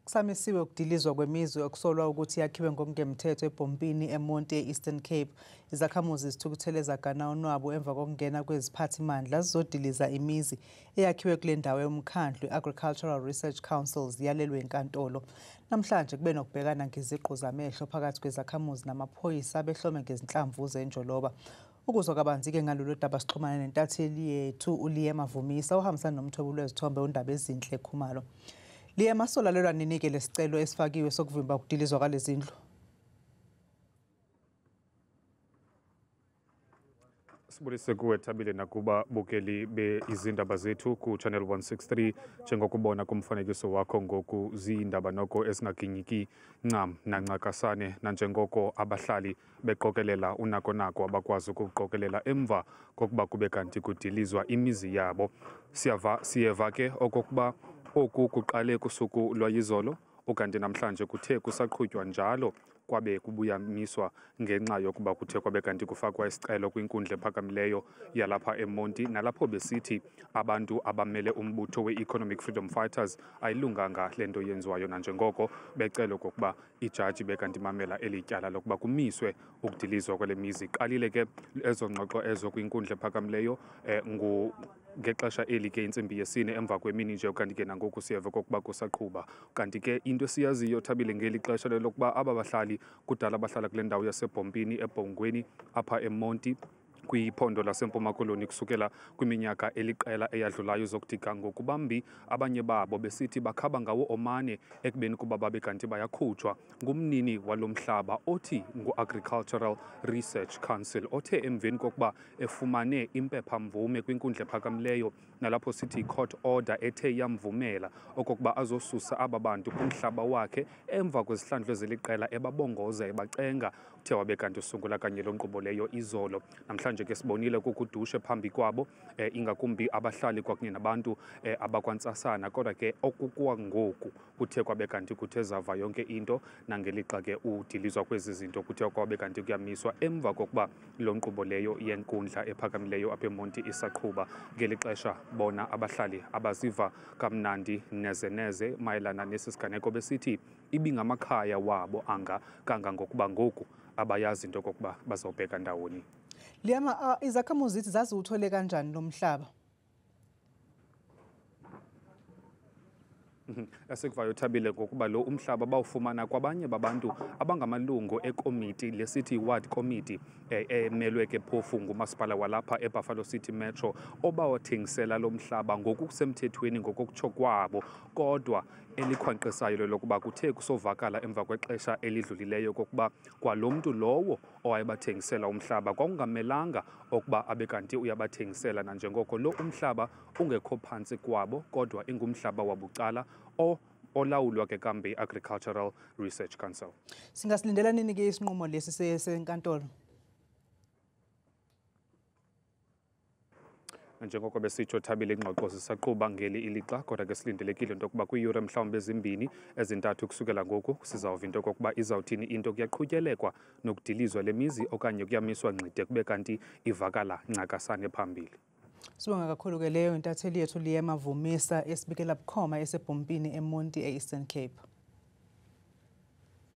Kusamisiwe ukudilizwa kwemizwa okusolwa ukuthi yakhiwe ngokungemthetho eBhompini eMonti e-Eastern Cape. Izakhamuzi zithukuthele zagana unwabu emva kokungena kweziphathimandla zizodiliza imizi eyakhiwe kule ndawo yomkhandlu i-Agricultural Research Council ziyalelwe enkantolo. Namhlanje kube nokubhekana ngeziqu zamehlo phakathi kwezakhamuzi namaphoyisa behlome ngezinhlamvu zenjoloba. Ukuzwa kabanzi-ke ngalolu daba sixhumana nentatheli yethu uLiyema Vumisa ohambisana nomthwebuli wezithombe uNdaba Ezinhle Khumalo. Liyema, solalelwa nini-ke lesicelo esifakiwe sokuvimba ukudilizwa kwalezi zindlu? Sibulise kuwe Thabile nakuba bukeli izindaba zethu ku Channel 163 njengokubona kumfanekiso wakho ngoku zindaba noko ezingaginyiki ncam nancakasane nanjengoko abahlali beqokelela unako abakwazi ukuqokelela emva kokuba kube kanti kudilizwa imizi yabo. Siyeva ke okokuba oku kuqale kusuku lwayizolo ukanti namhlanje kuthe kusaqhutywa njalo kwabe kubuyamiswa ngenxa yokuba kuthe kwabe kanti kufakwa isicelo kwinkundla ephakamileyo yalapha eMonti, nalapho besithi abantu abamele umbutho we-Economic Freedom Fighters ayilunganga lento yenziwayo nanjengoko becela okokuba ijaji bekanti mamela elityala lokuba kumiswe ukudilizwa kwale mizi. Qalile ke ezo ngxoxo ezo kwinkundla ephakamileyo ngexesha eli ke intsimbi yesine emva kwemini nje kanti ke nangoku siyeva kokuba kusaqhuba. Kanti ke into siyaziyo Thabile ngeli xesha lokuba aba bahlali kudala abahlala kule ndawo yaseBhompini eBhongweni apha eMonti kwiphondo laseMpuma Koloni kusukela kwiminyaka eliqela eyadlulayo zokuthi ngokubambi abanye babo besithi bakhaba ngawo omane ekubeni kuba babe kanti bayakhutshwa ngumnini walomhlaba othi ngu-Agricultural Research Council othe emveni kokuba efumane impephamvume kwinkundla ephakamileyo nalapho sithi court order ethe yamvumela okokuba azosusa aba bantu kumhlaba wakhe emva kwezihlandlo eziliqela ebabongoza ebacenga uthe wabe kanti usungula kanye lo nkqubo leyo izolo. Namhlanje ke sibonile kukudushe phambi kwabo ingakumbi abahlali kwakunye nabantu abakwantsasana, kodwa ke okukwangoku kuthe kwabe kanti kuthe zava yonke into nangelixa ke udilizwa kwezi zinto kuthe kwabe kanti kuyamiswa emva kokuba lo nkqubo leyo yenkundla ephakamileyo apha eMonti isaqhuba. Ngeli xesha bona abahlali abaziva kamnandi neze mayelana nesi siganeko besithi ibingamakhaya wabo anga kangangokuba ngoku abayazi into kokuba bazawubheka ndawoni. Liyema, izakhamuzi zithi zaziwuthole kanjani lo mhlaba? Esekuvayo Thabile ngokuba lo umhlaba bawufumana kwabanye babantu abangamalungu ekomiti lesithi ward committee emelwe ke phofu ngumasipala walapha eBuffalo City Metro obawathengisela lo mhlaba ngokusemthethweni ngokutsho kwabo, kodwa elikhwanqisayo lokuba kuthe kusovakala emva kwexesha elidlulileyo kokuba kwalo mntu lowo owayebathengisela umhlaba kwakungamelanga okuba abe kanti uyabathengisela nanjengoko lo umhlaba ungekho phantsi kwabo kodwa ingumhlaba wabucala olawulwa ke kambe i-Agricultural Research Council. Singasilindela nini ke isinqumo lesi senkantolo? Njengoko besitsho Thabile ingxoxo zisaqhuba ngeli ilixa, kodwa ke silindelekile into yokuba kwiiyure mhlawumbi ezimbini ezintathu kusukela ngoku sizawuva into yokokuba izawuthini into kuyaqhutyelekwa nokudilizwa le mizi okanye kuyamiswa ngqide kube kanti ivakala ncakasane phambili. Sibonga kakhulu ke leyo intatheli yethu Liyema Vumisa esibikela bukhoma eseBhompini eMonti e-Eastern Cape.